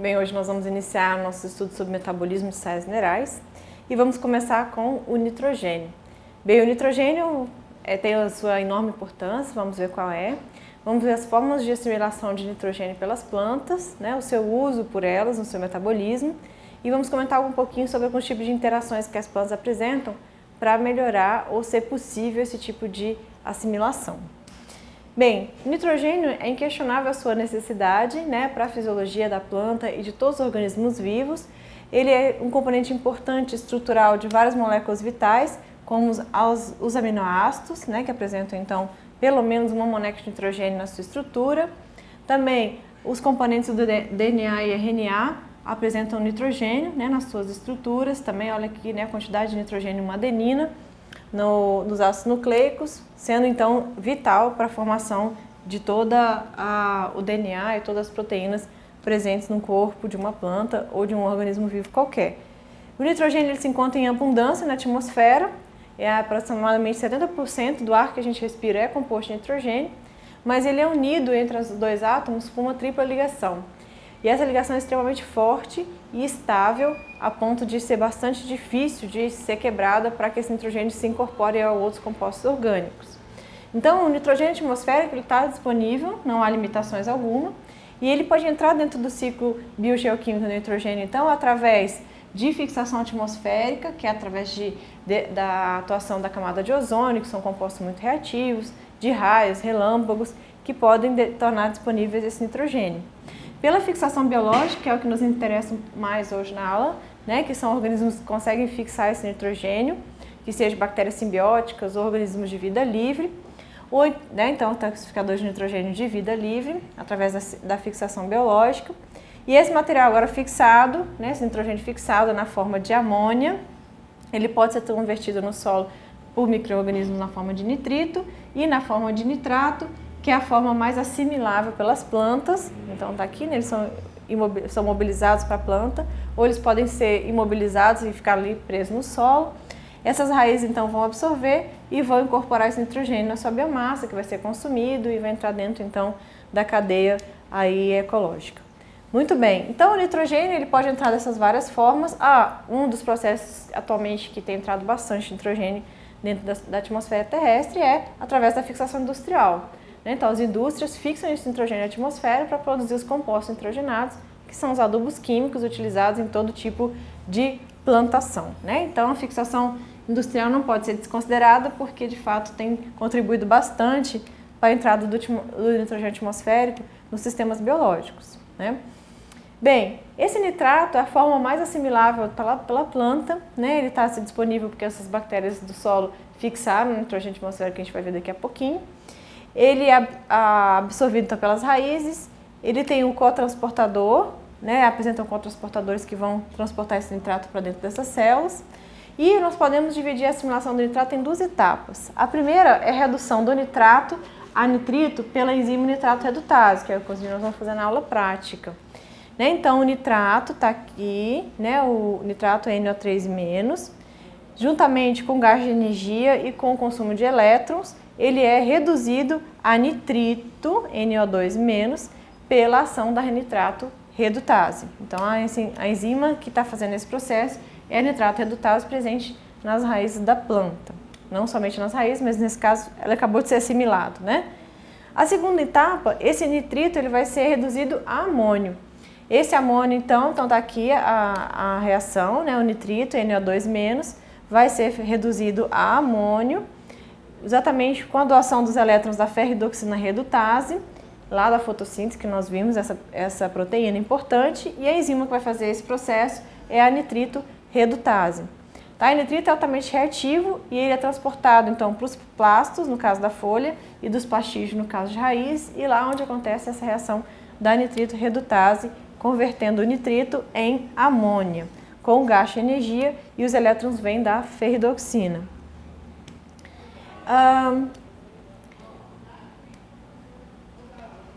Bem, hoje nós vamos iniciar nosso estudo sobre metabolismo de sais minerais e vamos começar com o nitrogênio. Bem, o nitrogênio tem a sua enorme importância, vamos ver qual é. Vamos ver as formas de assimilação de nitrogênio pelas plantas, né, o seu uso por elas no seu metabolismo e vamos comentar um pouquinho sobre alguns tipos de interações que as plantas apresentam para melhorar ou ser possível esse tipo de assimilação. Bem, o nitrogênio é inquestionável a sua necessidade, né, para a fisiologia da planta e de todos os organismos vivos. Ele é um componente importante estrutural de várias moléculas vitais, como os aminoácidos, né, que apresentam então pelo menos uma molécula de nitrogênio na sua estrutura. Também os componentes do DNA e RNA apresentam nitrogênio, né, nas suas estruturas. Também olha aqui, né, a quantidade de nitrogênio em uma adenina nos ácidos nucleicos, sendo então vital para a formação de toda o DNA e todas as proteínas presentes no corpo de uma planta ou de um organismo vivo qualquer. O nitrogênio ele se encontra em abundância na atmosfera, aproximadamente 70% do ar que a gente respira é composto de nitrogênio, mas ele é unido entre os dois átomos por uma tripla ligação. E essa ligação é extremamente forte e estável, a ponto de ser bastante difícil de ser quebrada para que esse nitrogênio se incorpore a outros compostos orgânicos. Então, o nitrogênio atmosférico está disponível, não há limitações alguma, e ele pode entrar dentro do ciclo biogeoquímico do nitrogênio, então, através de fixação atmosférica, que é através da atuação da camada de ozônio, que são compostos muito reativos, de raios, relâmpagos, que podem tornar disponíveis esse nitrogênio. Pela fixação biológica, que é o que nos interessa mais hoje na aula, né, que são organismos que conseguem fixar esse nitrogênio, que sejam bactérias simbióticas ou organismos de vida livre, ou, né, então, classificadores de nitrogênio de vida livre, através da fixação biológica. E esse material agora fixado, né, esse nitrogênio fixado na forma de amônia, ele pode ser convertido no solo por micro-organismos na forma de nitrito e na forma de nitrato, que é a forma mais assimilável pelas plantas. Então está aqui, né, eles são mobilizados para a planta, ou eles podem ser imobilizados e ficar ali presos no solo. Essas raízes então vão absorver e vão incorporar esse nitrogênio na sua biomassa, que vai ser consumido e vai entrar dentro então da cadeia aí ecológica. Muito bem, então o nitrogênio ele pode entrar dessas várias formas. Um dos processos atualmente que tem entrado bastante nitrogênio dentro da atmosfera terrestre é através da fixação industrial. Então, as indústrias fixam esse nitrogênio na atmosfera para produzir os compostos nitrogenados, que são os adubos químicos utilizados em todo tipo de plantação. Então, a fixação industrial não pode ser desconsiderada porque, de fato, tem contribuído bastante para a entrada do nitrogênio atmosférico nos sistemas biológicos. Bem, esse nitrato é a forma mais assimilável pela planta, ele está disponível porque essas bactérias do solo fixaram o nitrogênio atmosférico, que a gente vai ver daqui a pouquinho. Ele é absorvido então, pelas raízes, ele tem um cotransportador, apresentam cotransportadores que vão transportar esse nitrato para dentro dessas células. E nós podemos dividir a assimilação do nitrato em duas etapas. A primeira é a redução do nitrato a nitrito pela enzima nitrato redutase, que é o que nós vamos fazer na aula prática. Então o nitrato está aqui, o nitrato NO3-, juntamente com o gasto de energia e com o consumo de elétrons, ele é reduzido a nitrito, NO2-, pela ação da nitrato redutase. Então, a enzima que está fazendo esse processo é a nitrato redutase presente nas raízes da planta. Não somente nas raízes, mas nesse caso, ela acabou de ser assimilado, A segunda etapa, esse nitrito ele vai ser reduzido a amônio. Esse amônio, então está aqui a reação, o nitrito, NO2-, vai ser reduzido a amônio, exatamente com a doação dos elétrons da ferridoxina redutase, lá da fotossíntese que nós vimos, essa proteína importante, e a enzima que vai fazer esse processo é a nitrito redutase. O nitrito é altamente reativo e ele é transportado então para os plastos, no caso da folha, e dos pastígios, no caso de raiz, e lá onde acontece essa reação da nitrito redutase, convertendo o nitrito em amônia, com gasto de energia, e os elétrons vêm da ferridoxina.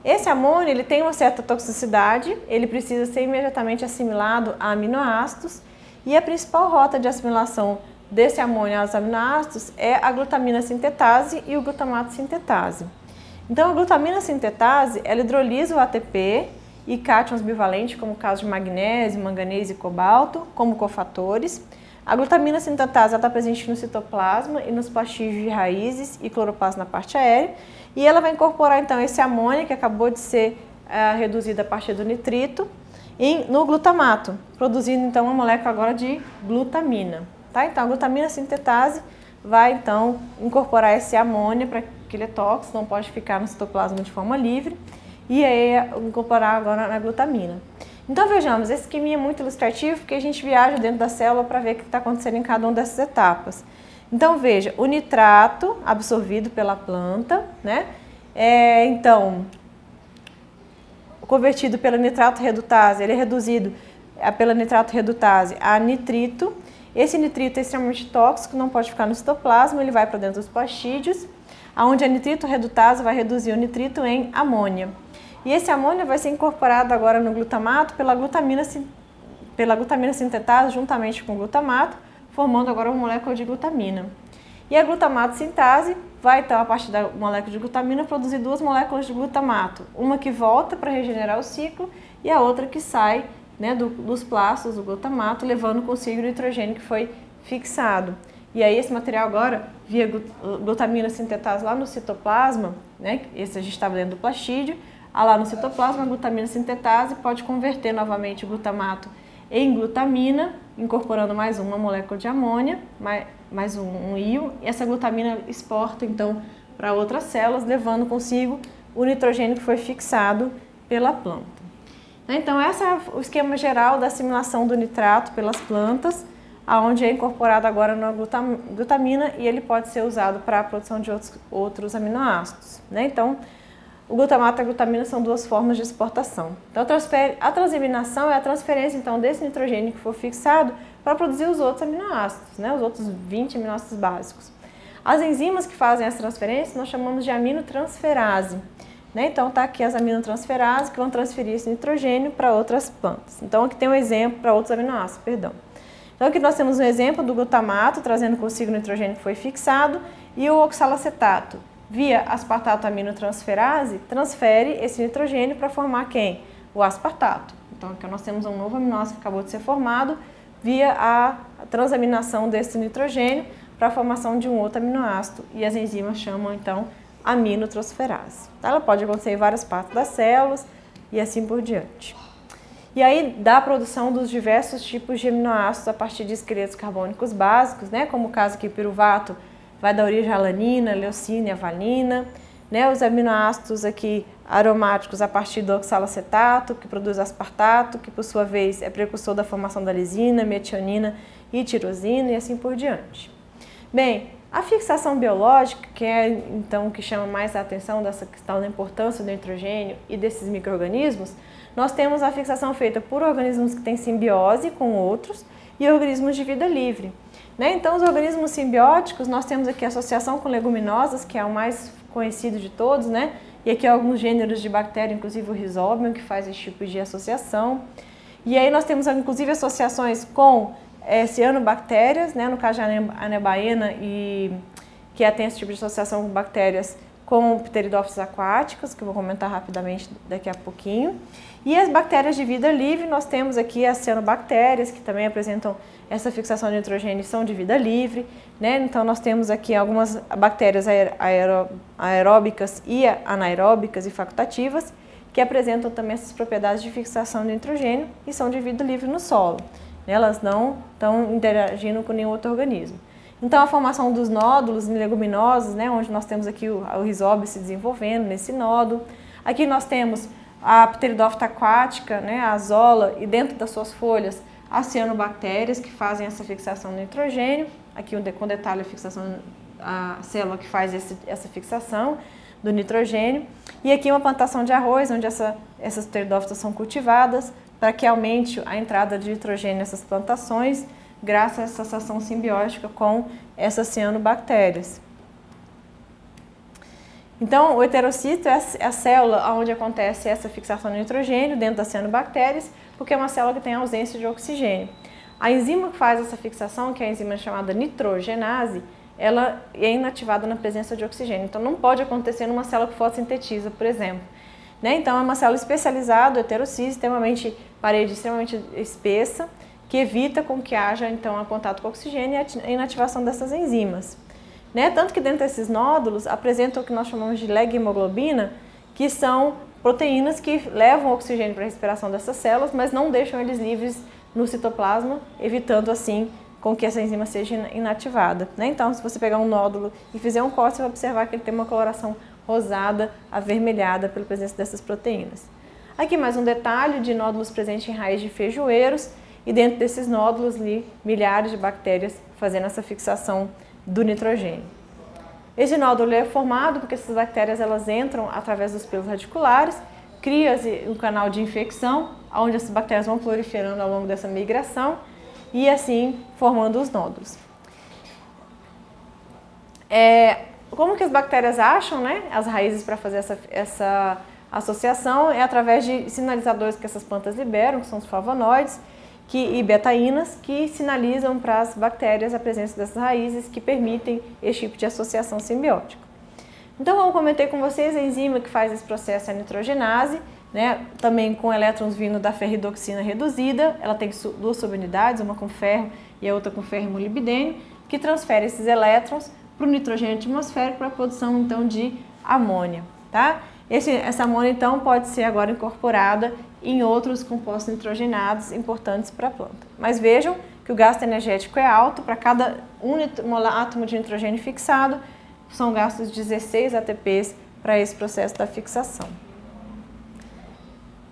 Esse amônio ele tem uma certa toxicidade, ele precisa ser imediatamente assimilado a aminoácidos e a principal rota de assimilação desse amônio aos aminoácidos é a glutamina sintetase e o glutamato sintetase. Então a glutamina sintetase ela hidrolisa o ATP e cátions bivalentes, como o caso de magnésio, manganês e cobalto, como cofatores. A glutamina sintetase está presente no citoplasma e nos plastígios de raízes e cloroplasto na parte aérea. E ela vai incorporar então esse amônio que acabou de ser reduzido a partir do nitrito no glutamato, produzindo então uma molécula agora de glutamina. Tá? Então a glutamina sintetase vai então incorporar esse amônio para que ele é tóxico, não pode ficar no citoplasma de forma livre, e aí incorporar agora na glutamina. Então vejamos, esse esqueminha é muito ilustrativo porque a gente viaja dentro da célula para ver o que está acontecendo em cada uma dessas etapas. Então veja, o nitrato absorvido pela planta, né? Então, convertido pela nitrato redutase, ele é reduzido pela nitrato redutase a nitrito. Esse nitrito é extremamente tóxico, não pode ficar no citoplasma, ele vai para dentro dos plastídeos, onde a nitrito redutase vai reduzir o nitrito em amônia. E esse amônio vai ser incorporado agora no glutamato pela glutamina sintetase juntamente com o glutamato, formando agora uma molécula de glutamina. E a glutamato sintase vai, então, a partir da molécula de glutamina, produzir duas moléculas de glutamato. Uma que volta para regenerar o ciclo e a outra que sai, né, dos plastos do glutamato, levando consigo o nitrogênio que foi fixado. E aí esse material agora, via glutamina sintetase lá no citoplasma, né, esse a gente estava dentro do plastídeo, lá no citoplasma, a glutamina sintetase pode converter novamente o glutamato em glutamina, incorporando mais uma molécula de amônia, mais um íon, e essa glutamina exporta então para outras células, levando consigo o nitrogênio que foi fixado pela planta. Então esse é o esquema geral da assimilação do nitrato pelas plantas, onde é incorporado agora na glutamina e ele pode ser usado para a produção de outros aminoácidos, né? Então, o glutamato e a glutamina são duas formas de exportação. Então, a transaminação é a transferência então, desse nitrogênio que for fixado para produzir os outros aminoácidos, né? Os outros 20 aminoácidos básicos. As enzimas que fazem essa transferência nós chamamos de aminotransferase, né? Então, está aqui as aminotransferases que vão transferir esse nitrogênio para outras plantas. Então, aqui tem um exemplo para outros aminoácidos, perdão. Então, aqui nós temos um exemplo do glutamato, trazendo consigo o nitrogênio que foi fixado, e o oxalacetato, via aspartato aminotransferase, transfere esse nitrogênio para formar quem? O aspartato. Então, aqui nós temos um novo aminoácido que acabou de ser formado, via a transaminação desse nitrogênio para a formação de um outro aminoácido, e as enzimas chamam, então, aminotransferase. Ela pode acontecer em várias partes das células e assim por diante. E aí, dá a produção dos diversos tipos de aminoácidos a partir de esqueletos carbônicos básicos, né? Como o caso aqui, o piruvato vai dar origem à alanina, leucina e a valina, né? Os aminoácidos aqui aromáticos a partir do oxalacetato, que produz aspartato, que por sua vez é precursor da formação da lisina, metionina e tirosina e assim por diante. Bem, a fixação biológica, que é então o que chama mais a atenção dessa questão da importância do nitrogênio e desses micro-organismos, nós temos a fixação feita por organismos que têm simbiose com outros e organismos de vida livre. Né? Então, os organismos simbióticos, nós temos aqui a associação com leguminosas, que é o mais conhecido de todos, né? E aqui alguns gêneros de bactéria, inclusive o Rhizobium, que faz esse tipo de associação. E aí nós temos, inclusive, associações com cianobactérias, né? No caso de anebaena, que tem esse tipo de associação com bactérias com pteridófitos aquáticos, que eu vou comentar rapidamente daqui a pouquinho. E as bactérias de vida livre, nós temos aqui as cianobactérias, que também apresentam essa fixação de nitrogênio e são de vida livre, né? Então, nós temos aqui algumas bactérias aeróbicas e anaeróbicas e facultativas, que apresentam também essas propriedades de fixação de nitrogênio e são de vida livre no solo. Elas não estão interagindo com nenhum outro organismo. Então, a formação dos nódulos leguminosos, né, onde nós temos aqui o Rhizobium se desenvolvendo nesse nódulo. Aqui nós temos a pteridófita aquática, né, a azola, e dentro das suas folhas, as cianobactérias, que fazem essa fixação do nitrogênio. Aqui com detalhe a célula que faz essa fixação do nitrogênio. E aqui uma plantação de arroz, onde essas pteridófitas são cultivadas, para que aumente a entrada de nitrogênio nessas plantações, graças a essa associação simbiótica com essas cianobactérias. Então, o heterocito é a célula onde acontece essa fixação de nitrogênio dentro das cianobactérias, porque é uma célula que tem ausência de oxigênio. A enzima que faz essa fixação, que é a enzima chamada nitrogenase, ela é inativada na presença de oxigênio. Então, não pode acontecer numa célula que fotossintetiza, por exemplo. né? Então é uma célula especializada, heterocício, parede extremamente espessa, que evita com que haja então o contato com o oxigênio e a inativação dessas enzimas. Né? Tanto que dentro desses nódulos apresentam o que nós chamamos de leg-hemoglobina, que são proteínas que levam o oxigênio para a respiração dessas células, mas não deixam eles livres no citoplasma, evitando assim com que essa enzima seja inativada. Né? Então, se você pegar um nódulo e fizer um corte, você vai observar que ele tem uma coloração rosada, avermelhada pela presença dessas proteínas. Aqui mais um detalhe de nódulos presentes em raízes de feijoeiros, e dentro desses nódulos ali, milhares de bactérias fazendo essa fixação do nitrogênio. Esse nódulo é formado porque essas bactérias elas entram através dos pelos radiculares, cria-se um canal de infecção, onde essas bactérias vão proliferando ao longo dessa migração e assim formando os nódulos. Como que as bactérias acham, né, as raízes para fazer essa associação? É através de sinalizadores que essas plantas liberam, que são os flavonoides, e betaínas, que sinalizam para as bactérias a presença dessas raízes que permitem esse tipo de associação simbiótica. Então, como eu comentei com vocês, a enzima que faz esse processo é a nitrogenase, né? Também com elétrons vindo da ferridoxina reduzida, ela tem duas subunidades, uma com ferro e a outra com ferro e molibdênio, que transfere esses elétrons para o nitrogênio atmosférico para a produção então de amônia, tá? Essa amônia então pode ser agora incorporada em outros compostos nitrogenados importantes para a planta. Mas vejam que o gasto energético é alto, para cada átomo de nitrogênio fixado, são gastos 16 ATPs para esse processo da fixação.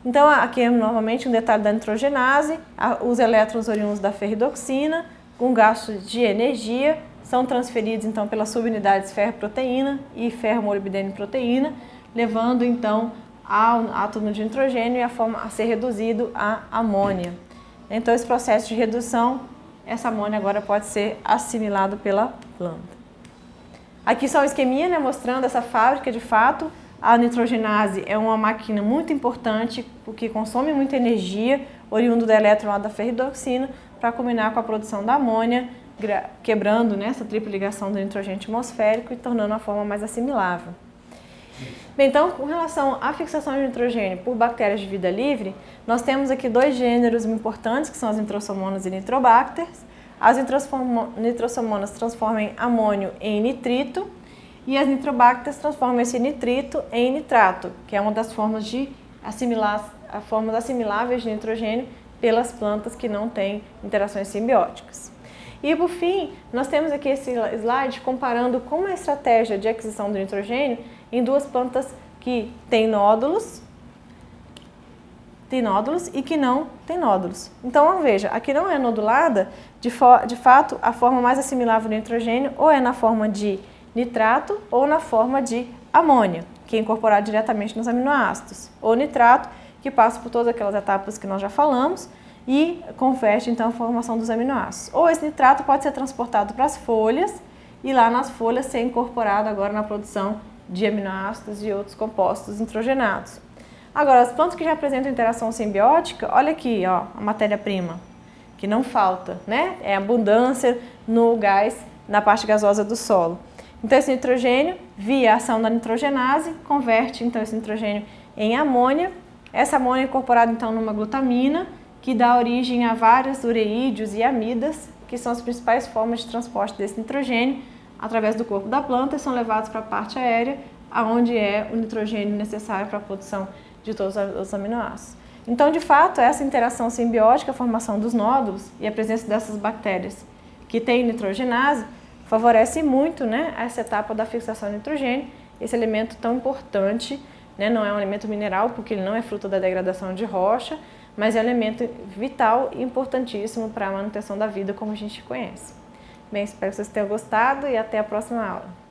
Então aqui novamente um detalhe da nitrogenase, os elétrons oriundos da ferridoxina, com gasto de energia, são transferidos então pelas subunidades ferro-proteína e ferro-molibdênio-proteína, levando então ao átomo de nitrogênio e a ser reduzido a amônia. Então esse processo de redução, essa amônia agora pode ser assimilada pela planta. Aqui só um esqueminha, né, mostrando essa fábrica de fato. A nitrogenase é uma máquina muito importante, porque consome muita energia, oriundo do elétron lá da ferridoxina, para combinar com a produção da amônia, quebrando, né, essa tripla ligação do nitrogênio atmosférico e tornando a forma mais assimilável. Bem, então, com relação à fixação de nitrogênio por bactérias de vida livre, nós temos aqui dois gêneros importantes, que são as nitrosomonas e nitrobacters. As nitrosomonas transformam amônio em nitrito e as nitrobacters transformam esse nitrito em nitrato, que é uma das formas de formas assimiláveis de nitrogênio pelas plantas que não têm interações simbióticas. E por fim, nós temos aqui esse slide comparando como a estratégia de aquisição do nitrogênio em duas plantas que têm nódulos e que não têm nódulos. Então, veja, aqui não é nodulada, de fato, a forma mais assimilável do nitrogênio ou é na forma de nitrato ou na forma de amônia, que é incorporado diretamente nos aminoácidos, ou nitrato, que passa por todas aquelas etapas que nós já falamos e converte então a formação dos aminoácidos. Ou esse nitrato pode ser transportado para as folhas e lá nas folhas ser incorporado agora na produção de aminoácidos e outros compostos nitrogenados. Agora, as plantas que já apresentam interação simbiótica, olha aqui, ó, a matéria-prima, que não falta, né? É abundância no gás, na parte gasosa do solo. Então, esse nitrogênio, via ação da nitrogenase, converte então esse nitrogênio em amônia. Essa amônia é incorporada então numa glutamina, que dá origem a vários ureídeos e amidas, que são as principais formas de transporte desse nitrogênio através do corpo da planta e são levados para a parte aérea, onde é o nitrogênio necessário para a produção de todos os aminoácidos. Então, de fato, essa interação simbiótica, a formação dos nódulos e a presença dessas bactérias que têm nitrogenase, favorece muito, né, essa etapa da fixação de nitrogênio, esse elemento tão importante, né, não é um elemento mineral, porque ele não é fruto da degradação de rocha, mas é um elemento vital e importantíssimo para a manutenção da vida como a gente conhece. Bem, espero que vocês tenham gostado e até a próxima aula.